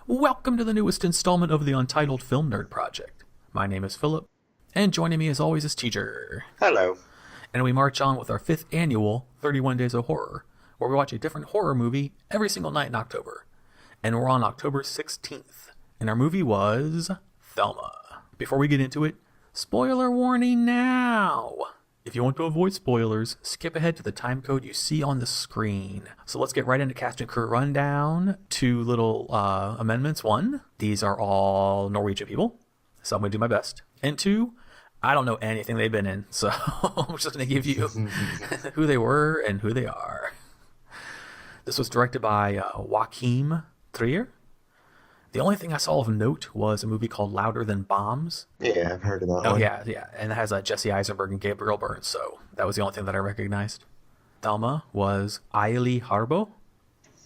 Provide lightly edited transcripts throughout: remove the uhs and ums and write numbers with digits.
Welcome to the newest installment of the Untitled Film Nerd Project. My name is Philip, and joining me as always is Teacher. Hello. And we march on with our 5th annual 31 Days of Horror, where we watch a different horror movie every single night in October. And we're on October 16th, and our movie was THELMA. Before we get into it, spoiler warning now! If you want to avoid spoilers, skip ahead to the time code you see on the screen. So let's get right into cast and crew rundown. 2 little amendments. 1, these are all Norwegian people, so I'm going to do my best. And 2, I don't know anything they've been in, so I'm just going to give you who they were and who they are. This was directed by Joachim Trier. The only thing I saw of note was a movie called Louder Than Bombs. Yeah, I've heard of that one. Oh, yeah. And it has Jesse Eisenberg and Gabriel Byrne, so that was the only thing that I recognized. Thelma was Ailey Harbo.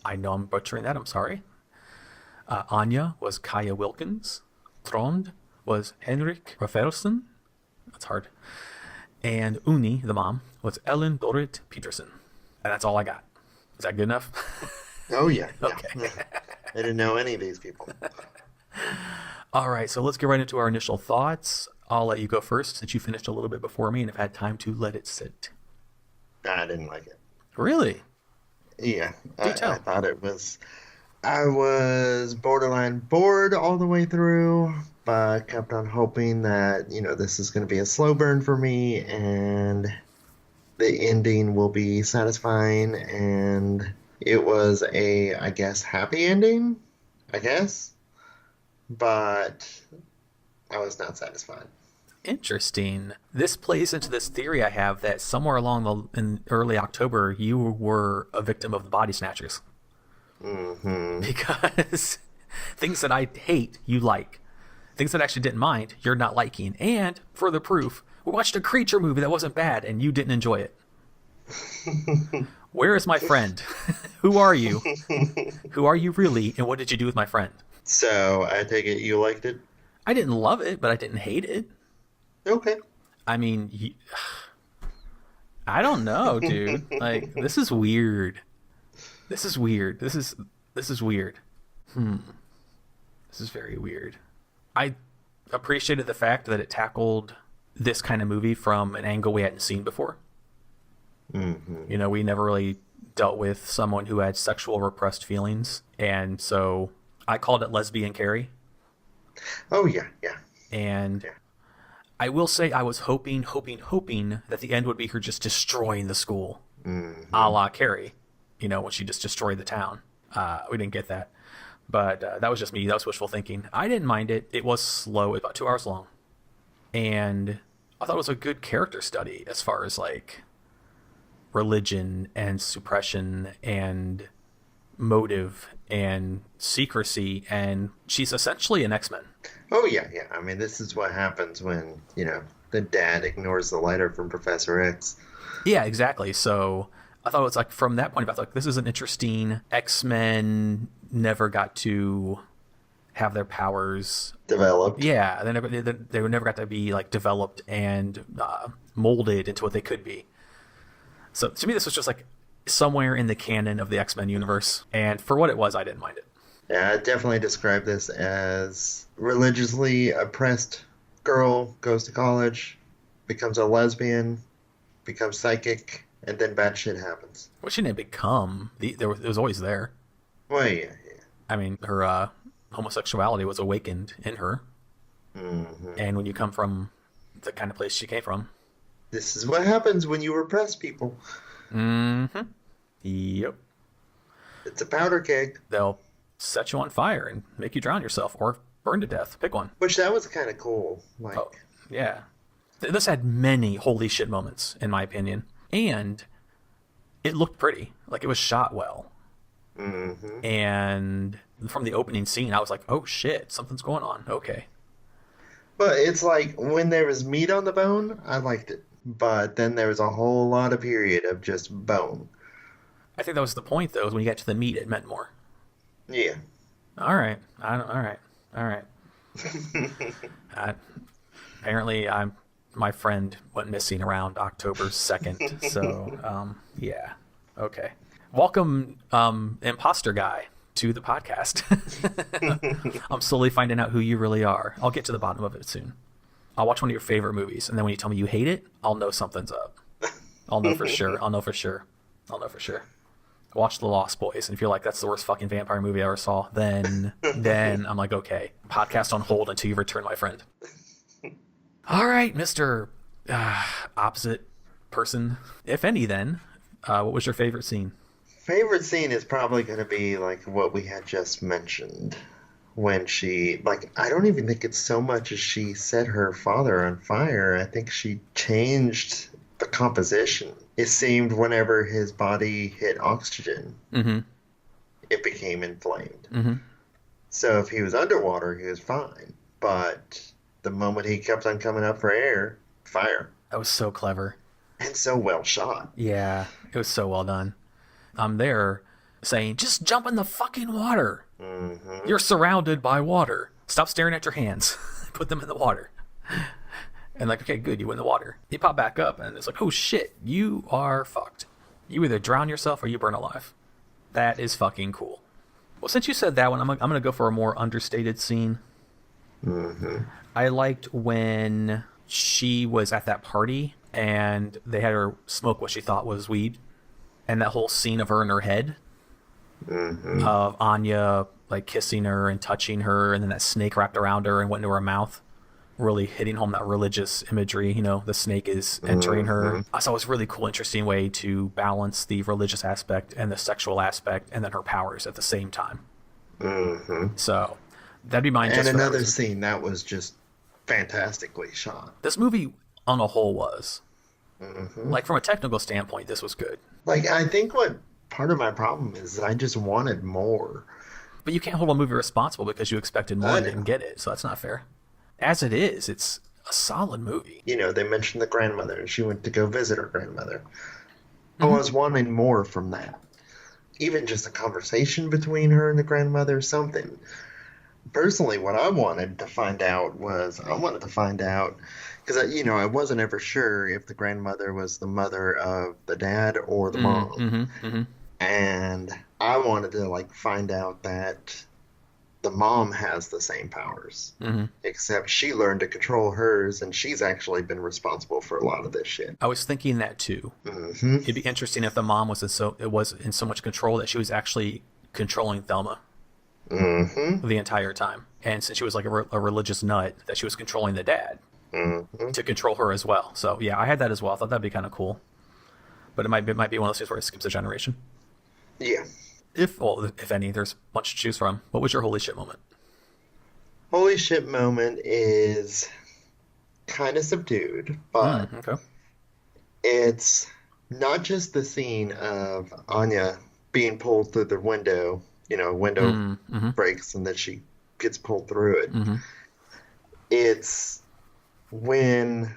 I know I'm butchering that, I'm sorry. Anya was Kaya Wilkins. Trond was Henrik Rafaelsen. That's hard. And Uni, the mom, was Ellen Dorrit Peterson. And that's all I got. Is that good enough? Oh, yeah. Okay. Yeah. I didn't know any of these people. All right, so let's get right into our initial thoughts. I'll let you go first since you finished a little bit before me and have had time to let it sit. I didn't like it. Really? Yeah. Do tell. I thought it was... I was borderline bored all the way through, but kept on hoping that, this is going to be a slow burn for me and the ending will be satisfying, and it was a, I guess, happy ending, but I was not satisfied. Interesting. This plays into this theory I have that somewhere in early October, you were a victim of the body snatchers. Mm-hmm. Because things that I hate, you like. Things that I actually didn't mind, you're not liking. And, further proof, we watched a creature movie that wasn't bad and you didn't enjoy it. Where is my friend? Who are you? Who are you really? And what did you do with my friend? So, I take it you liked it? I didn't love it, but I didn't hate it. Okay. I mean, I don't know, dude. Like, this is weird. This is weird. This is weird. This is very weird. I appreciated the fact that it tackled this kind of movie from an angle we hadn't seen before. Mm-hmm. We never really dealt with someone who had sexual repressed feelings, and so I called it Lesbian Carrie. Oh, yeah. And yeah. I will say I was hoping that the end would be her just destroying the school, a la Carrie, when she just destroyed the town. We didn't get that, but that was just me. That was wishful thinking. I didn't mind it. It was slow. It was about 2 hours long, and I thought it was a good character study as far as like religion and suppression and motive and secrecy, and she's essentially an X-Men. Oh, yeah. I mean, this is what happens when, the dad ignores the letter from Professor X. Yeah, exactly. So I thought it was like, from that point of view, like, this is an interesting X-Men never got to have their powers developed. Yeah, they never got to be like developed and molded into what they could be. So to me, this was just like somewhere in the canon of the X-Men universe. And for what it was, I didn't mind it. Yeah, I definitely describe this as religiously oppressed girl goes to college, becomes a lesbian, becomes psychic, and then bad shit happens. Well, she didn't become. It was always there. Well, yeah. I mean, her homosexuality was awakened in her. Mm-hmm. And when you come from the kind of place she came from. This is what happens when you repress people. Mm-hmm. Yep. It's a powder keg. They'll set you on fire and make you drown yourself or burn to death. Pick one. Which that was kind of cool. Oh, yeah. This had many holy shit moments, in my opinion. And it looked pretty. Like, it was shot well. Mm-hmm. And from the opening scene, I was like, oh shit, something's going on. Okay. But it's like, when there was meat on the bone, I liked it. But then there was a whole lot of period of just bone. I think that was the point, though, is when you got to the meat, it meant more. Yeah. All right. All right. Apparently, my friend went missing around October 2nd. So, yeah. Okay. Welcome, imposter guy, to the podcast. I'm slowly finding out who you really are. I'll get to the bottom of it soon. I'll watch one of your favorite movies, and then when you tell me you hate it, I'll know something's up. I'll know for sure. I'll know for sure. Watch The Lost Boys, and if you're like, that's the worst fucking vampire movie I ever saw, then I'm like, okay, podcast on hold until you return, my friend. All right, Mr. Opposite person, if any, then, what was your favorite scene? Favorite scene is probably going to be like what we had just mentioned. When she, like, I don't even think it's so much as she set her father on fire. I think she changed the composition. It seemed whenever his body hit oxygen, it became inflamed. So if he was underwater, he was fine. But the moment he kept on coming up for air, fire. That was so clever. And so well shot. Yeah, it was so well done. I'm there saying, just jump in the fucking water. You're surrounded by water. Stop staring at your hands. Put them in the water. And like, okay, good, you win the water. You pop back up, and it's like, oh shit, you are fucked. You either drown yourself or you burn alive. That is fucking cool. Well, since you said that one, I'm going to go for a more understated scene. I liked when she was at that party, and they had her smoke what she thought was weed. And that whole scene of her in her head. Of Anya like kissing her and touching her, and then that snake wrapped around her and went into her mouth, really hitting home that religious imagery. You know, the snake is entering her. I thought it was a really cool, interesting way to balance the religious aspect and the sexual aspect, and then her powers at the same time. So that'd be mine. And another scene that was just fantastically shot. This movie on a whole was like, from a technical standpoint, this was good. Like, I think what part of my problem is I just wanted more. But you can't hold a movie responsible because you expected more and didn't get it, so that's not fair. As it is, it's a solid movie. You know, they mentioned the grandmother, and she went to go visit her grandmother. I was wanting more from that. Even just a conversation between her and the grandmother, something. Personally, what I wanted to find out, because, you know, I wasn't ever sure if the grandmother was the mother of the dad or the mom. And I wanted to, like, find out that the mom has the same powers. Except she learned to control hers, and she's actually been responsible for a lot of this shit. I was thinking that, too. It'd be interesting if the mom was in so much control that she was actually controlling Thelma. The entire time. And since she was like a religious nut, that she was controlling the dad to control her as well. So yeah, I had that as well. I thought that'd be kind of cool. But it might be one of those things where it skips a generation. Yeah. If any, there's a bunch to choose from. What was your holy shit moment? Holy shit moment is kind of subdued, but it's not just the scene of Anya being pulled through the window. You know, window breaks and then she gets pulled through it. It's when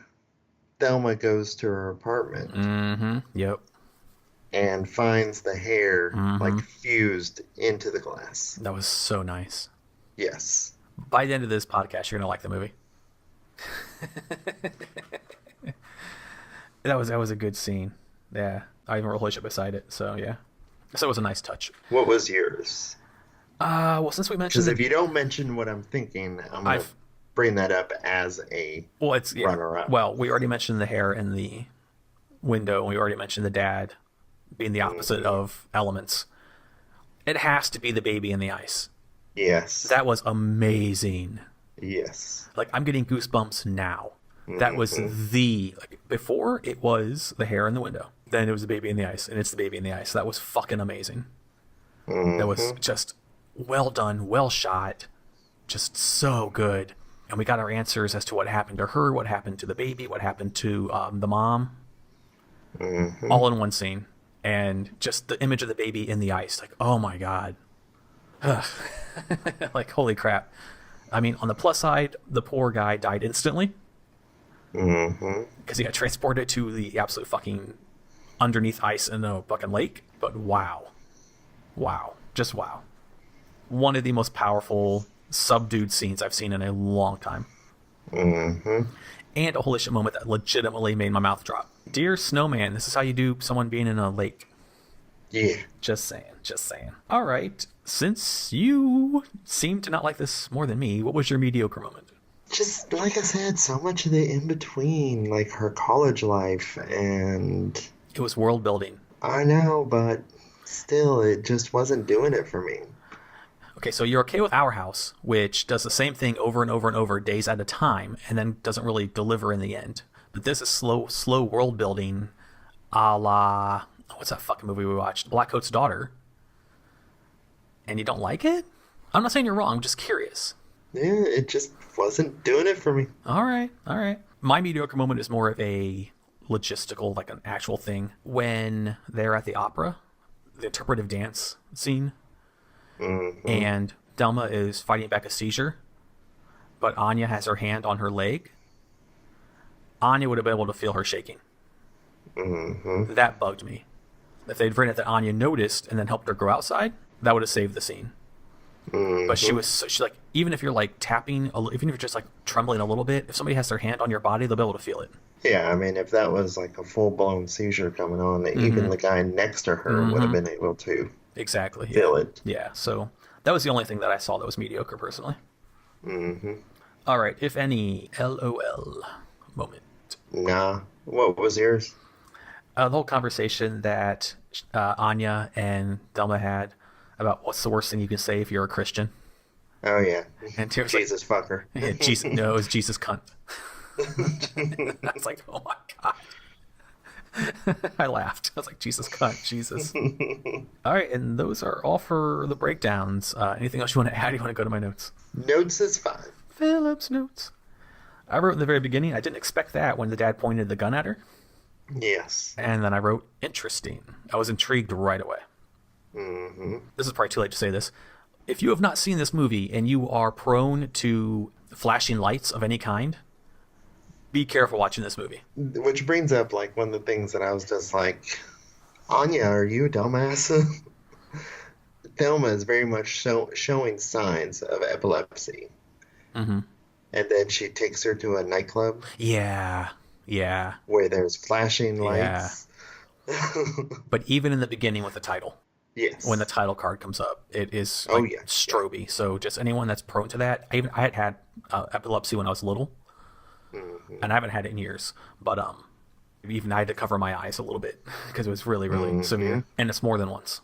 Thelma goes to her apartment. Yep. And finds the hair like fused into the glass. That was so nice. Yes. By the end of this podcast, you're gonna like the movie. That was a good scene. Yeah, I even wrote holy shit beside it. So yeah. So it was a nice touch. What was yours? Well, since we mentioned... Because if you don't mention what I'm thinking, I'm going to bring that up as a runner-up. Well, we already mentioned the hair in the window, and we already mentioned the dad being the opposite of elements. It has to be the baby in the ice. Yes. That was amazing. Yes. Like, I'm getting goosebumps now. That was before it was the hair in the window. Then it was the baby in the ice, and it's the baby in the ice. That was fucking amazing. That was just well done, well shot, just so good. And we got our answers as to what happened to her, what happened to the baby, what happened to the mom, all in one scene. And just the image of the baby in the ice, like, oh my god. Like, holy crap. I mean, on the plus side, the poor guy died instantly. Because he got transported to the absolute fucking underneath ice in a fucking lake. But wow. Just wow. One of the most powerful subdued scenes I've seen in a long time. And a holy shit moment that legitimately made my mouth drop. Dear Snowman, this is how you do someone being in a lake. Yeah. Just saying, just saying. All right, since you seem to not like this more than me, what was your mediocre moment? Just like I said, so much of the in between, like her college life, and It was world building. I know, but still, it just wasn't doing it for me. Okay, so you're okay with Our House, which does the same thing over and over and over, days at a time, and then doesn't really deliver in the end. But this is slow world building, a la what's that fucking movie we watched, Black Coat's Daughter, and you don't like it? I'm not saying you're wrong. I'm just curious. Yeah, it just wasn't doing it for me. All right, all right. My mediocre moment is more of a logistical, like an actual thing. When they're at the opera, the interpretive dance scene, and Thelma is fighting back a seizure, but Anya has her hand on her leg. Anya would have been able to feel her shaking. That bugged me. If they'd written it that Anya noticed and then helped her go outside, that would have saved the scene. But she like, even if you're like tapping, even if you're just like trembling a little bit, if somebody has their hand on your body, they'll be able to feel it. Yeah, I mean, if that was like a full-blown seizure coming on, even the guy next to her would have been able to Exactly. feel it. Yeah, so that was the only thing that I saw that was mediocre, personally. All right, if any, LOL moment. Nah. What was yours? The whole conversation that Anya and Thelma had about what's the worst thing you can say if you're a Christian. Oh, yeah. And Tira's Jesus fucker. Yeah, Jesus, no, it was Jesus cunt. I was like, oh my God. I laughed. I was like, Jesus cunt, Jesus. All right, and those are all for the breakdowns. Anything else you want to add? You want to go to my notes? Notes is fine. Philip's notes. I wrote in the very beginning, I didn't expect that when the dad pointed the gun at her. Yes. And then I wrote, interesting. I was intrigued right away. This is probably too late to say this. If you have not seen this movie and you are prone to flashing lights of any kind, be careful watching this movie. Which brings up like one of the things that I was just like, Anya, are you a dumbass? Thelma is very much showing signs of epilepsy. And then she takes her to a nightclub. Yeah. Where there's flashing lights. Yeah. But even in the beginning with the title. Yes. When the title card comes up, it is like stroby. Yeah. So just anyone that's prone to that. I had epilepsy when I was little. And I haven't had it in years. But even I had to cover my eyes a little bit because it was really, really severe. And it's more than once.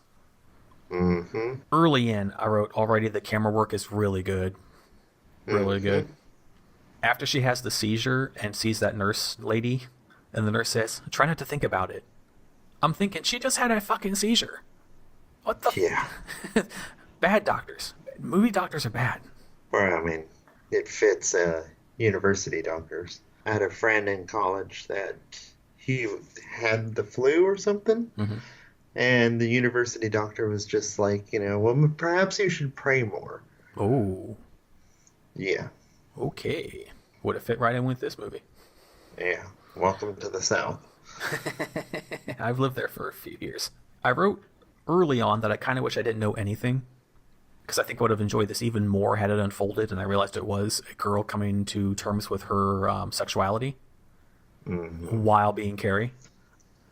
Early in, I wrote, already the camera work is really good. Really good. After she has the seizure and sees that nurse lady, and the nurse says, try not to think about it. I'm thinking, she just had a fucking seizure. What the? Yeah. Bad doctors. Movie doctors are bad. Well, I mean, it fits university doctors. I had a friend in college that he had the flu or something, and the university doctor was just like, well, perhaps you should pray more. Oh. Yeah. Okay. Would have fit right in with this movie. Yeah. Welcome to the South. I've lived there for a few years. I wrote early on that I kind of wish I didn't know anything, because I think I would have enjoyed this even more had it unfolded and I realized it was a girl coming to terms with her sexuality while being Carrie.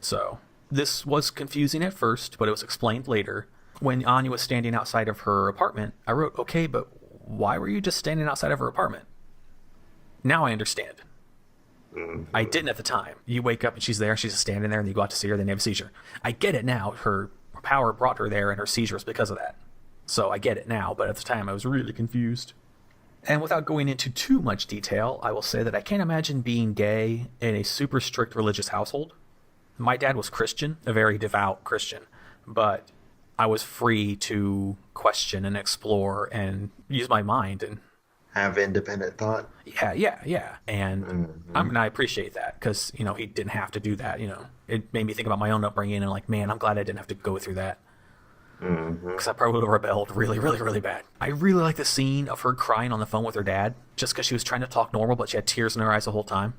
So this was confusing at first, but it was explained later. When Anya was standing outside of her apartment, I wrote, okay, but why were you just standing outside of her apartment? Now I understand. I didn't at the time. You wake up and she's there, she's just standing there, and you go out to see her, then you have a seizure. I get it now. Her power brought her there, and her seizure is because of that. So I get it now, but at the time I was really confused. And without going into too much detail, I will say that I can't imagine being gay in a super strict religious household. My dad was Christian, a very devout Christian, but I was free to question and explore and use my mind and have independent thought. Yeah. And I appreciate that because, he didn't have to do that. It made me think about my own upbringing and like, man, I'm glad I didn't have to go through that. Because I probably would have rebelled really, really, really bad. I really like the scene of her crying on the phone with her dad just because she was trying to talk normal, but she had tears in her eyes the whole time.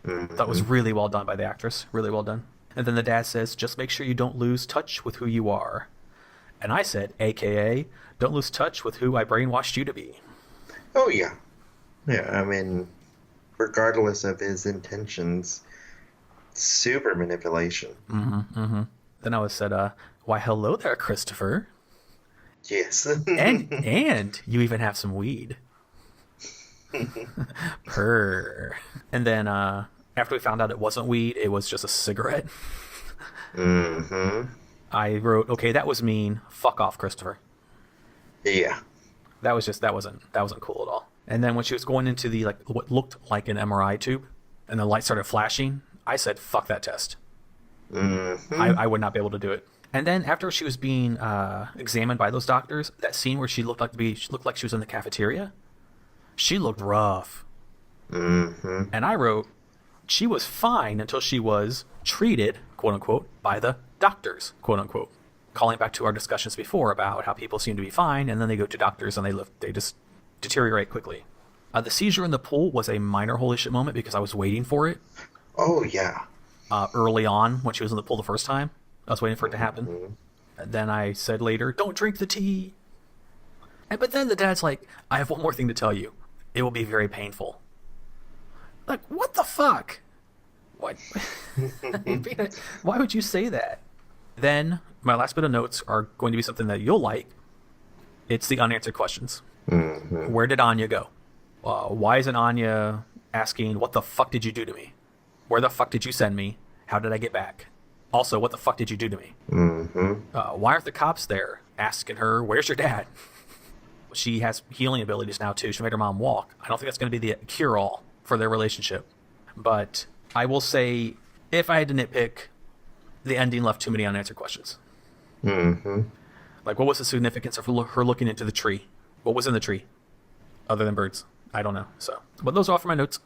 That was really well done by the actress. Really well done. And then the dad says, just make sure you don't lose touch with who you are. And I said, AKA, don't lose touch with who I brainwashed you to be. Oh, yeah. Yeah, I mean, regardless of his intentions, super manipulation. Then I was said, Why, hello there, Christopher. Yes. And you even have some weed. Purr. And then after we found out it wasn't weed, it was just a cigarette. Mm-hmm. I wrote, okay, that was mean. Fuck off, Christopher. Yeah. That wasn't cool at all. And then when she was going into the like what looked like an MRI tube, and the light started flashing, I said, "Fuck that test." Mm-hmm. I would not be able to do it. And then after she was being examined by those doctors, that scene where she looked like she was in the cafeteria, she looked rough. Mm-hmm. And I wrote, she was fine until she was treated, quote unquote, by the doctors, quote unquote. Calling back to our discussions before about how people seem to be fine, and then they go to doctors and they just deteriorate quickly. The seizure in the pool was a minor holy shit moment because I was waiting for it. Oh, yeah. Early on, when she was in the pool the first time, I was waiting for it to happen. Mm-hmm. And then I said later, "Don't drink the tea." But then the dad's like, "I have one more thing to tell you. It will be very painful." Like, what the fuck? What? Why would you say that? Then my last bit of notes are going to be something that you'll like. It's the unanswered questions. Mm-hmm. Where did Anya go? Why isn't Anya asking, "What the fuck did you do to me? Where the fuck did you send me? How did I get back? Also, what the fuck did you do to me?" Mm-hmm. Why aren't the cops there asking her, "Where's your dad?" She has healing abilities now too. She made her mom walk. I don't think that's going to be the cure-all for their relationship. But I will say, if I had to nitpick, the ending left too many unanswered questions. Mm-hmm. Like, what was the significance of her looking into the tree? What was in the tree? Other than birds? I don't know. So, but those are all for my notes.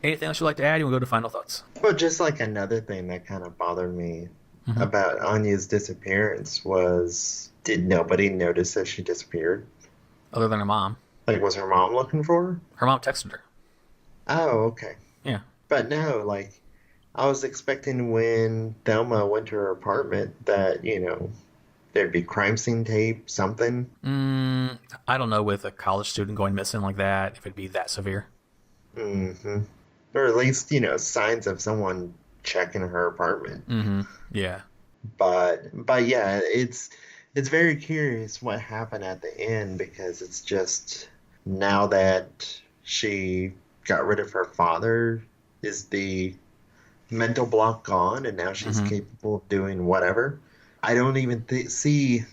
Anything else you'd like to add? You want to go to final thoughts? Well, just like another thing that kind of bothered me about Anya's disappearance was, did nobody notice that she disappeared? Other than her mom. Like, was her mom looking for her? Her mom texted her. Oh, okay. Yeah. But no, like, I was expecting when Thelma went to her apartment that, there'd be crime scene tape, something. I don't know with a college student going missing like that, if it'd be that severe. Mm-hmm. Or at least, signs of someone checking her apartment. Mm-hmm. Yeah. But yeah, it's very curious what happened at the end, because it's just now that she got rid of her father, is the mental block gone, and now she's capable of doing whatever. I don't even see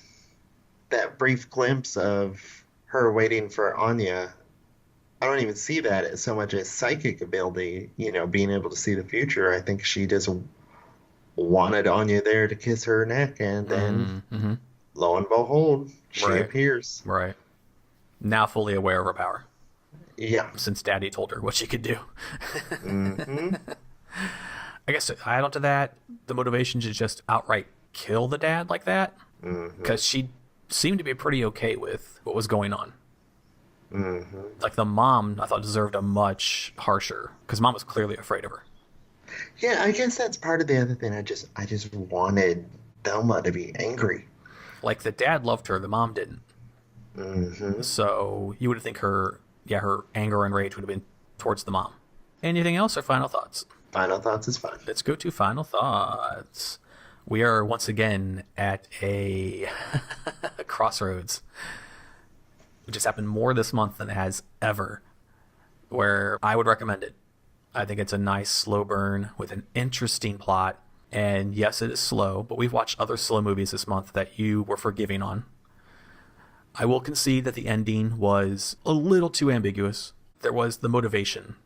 that brief glimpse of her waiting for Anya. I don't even see that as so much as psychic ability, being able to see the future. I think she just wanted Anya there to kiss her neck, and then lo and behold, she appears. Right. Now fully aware of her power. Yeah. Since Daddy told her what she could do. Mm-hmm. I guess to add on to that, the motivation to just outright kill the dad like that, because she seemed to be pretty okay with what was going on. Mm-hmm. Like the mom, I thought deserved a much harsher, because mom was clearly afraid of her. Yeah, I guess that's part of the other thing. I just wanted Thelma to be angry. Like the dad loved her, the mom didn't. Mm-hmm. So you would think her anger and rage would have been towards the mom. Anything else or final thoughts? Final thoughts is fine. Let's go to final thoughts. We are once again at a crossroads. It just happened more this month than it has ever, where I would recommend it. I think it's a nice slow burn with an interesting plot. And yes, it is slow, but we've watched other slow movies this month that you were forgiving on. I will concede that the ending was a little too ambiguous. There was the motivation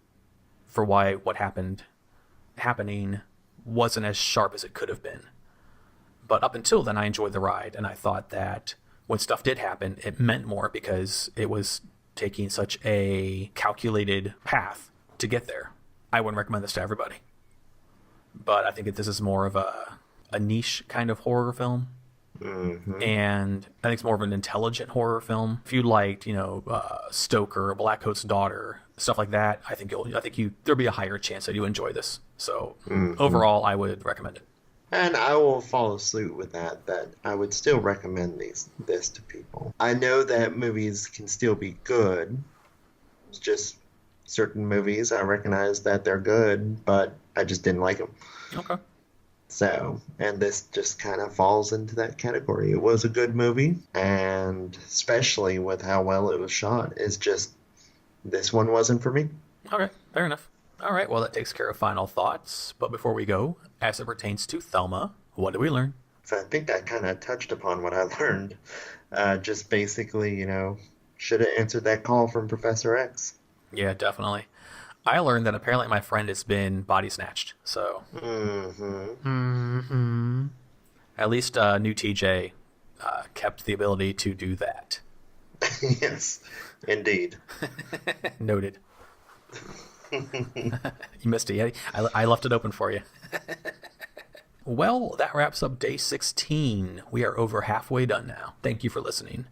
for why what happening wasn't as sharp as it could have been. But up until then, I enjoyed the ride, and I thought that when stuff did happen, it meant more because it was taking such a calculated path to get there. I wouldn't recommend this to everybody. But I think that this is more of a niche kind of horror film. Mm-hmm. And I think it's more of an intelligent horror film. If you liked, Stoker, Black Coat's Daughter, stuff like that, I think there'll be a higher chance that you enjoy this. So overall, I would recommend it. And I will follow suit with that I would still recommend this to people. I know that movies can still be good. It's just certain movies, I recognize that they're good, but I just didn't like them. Okay. So, and this just kind of falls into that category. It was a good movie, and especially with how well it was shot, it's just this one wasn't for me. Okay, fair enough. All right, well, that takes care of final thoughts. But before we go, as it pertains to Thelma, what did we learn? So I think I kind of touched upon what I learned. Just basically, should have answered that call from Professor X. Yeah, definitely. I learned that apparently my friend has been body snatched. So, at least new TJ kept the ability to do that. Yes, indeed. Noted. You missed it, yeah? I left it open for you. Well, that wraps up day 16. We are over halfway done now. Thank you for listening.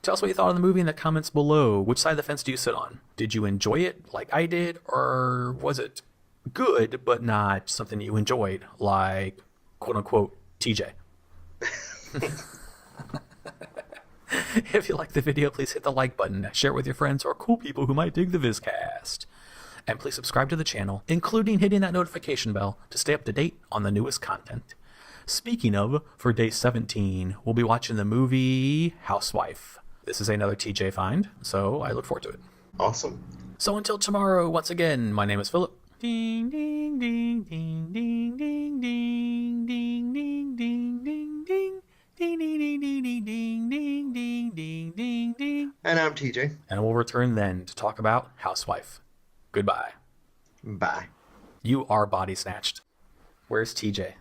Tell us what you thought of the movie in the comments below. Which side of the fence do you sit on? Did you enjoy it like I did? Or was it good, but not something you enjoyed, like, quote-unquote, TJ? If you liked the video, please hit the like button, share it with your friends or cool people who might dig the Vizcast. And please subscribe to the channel, including hitting that notification bell to stay up to date on the newest content. Speaking of, for day 17, we'll be watching the movie Housewife. This is another TJ find, so I look forward to it. Awesome. So until tomorrow, once again, my name is Philip. Ding, ding, ding, ding, ding, ding, ding, ding, ding, ding, ding, ding. Ding, ding, ding, ding, ding, ding, ding, ding, ding, ding, ding. And I'm TJ. And we'll return then to talk about Housewife. Goodbye. Bye. You are body snatched. Where's TJ?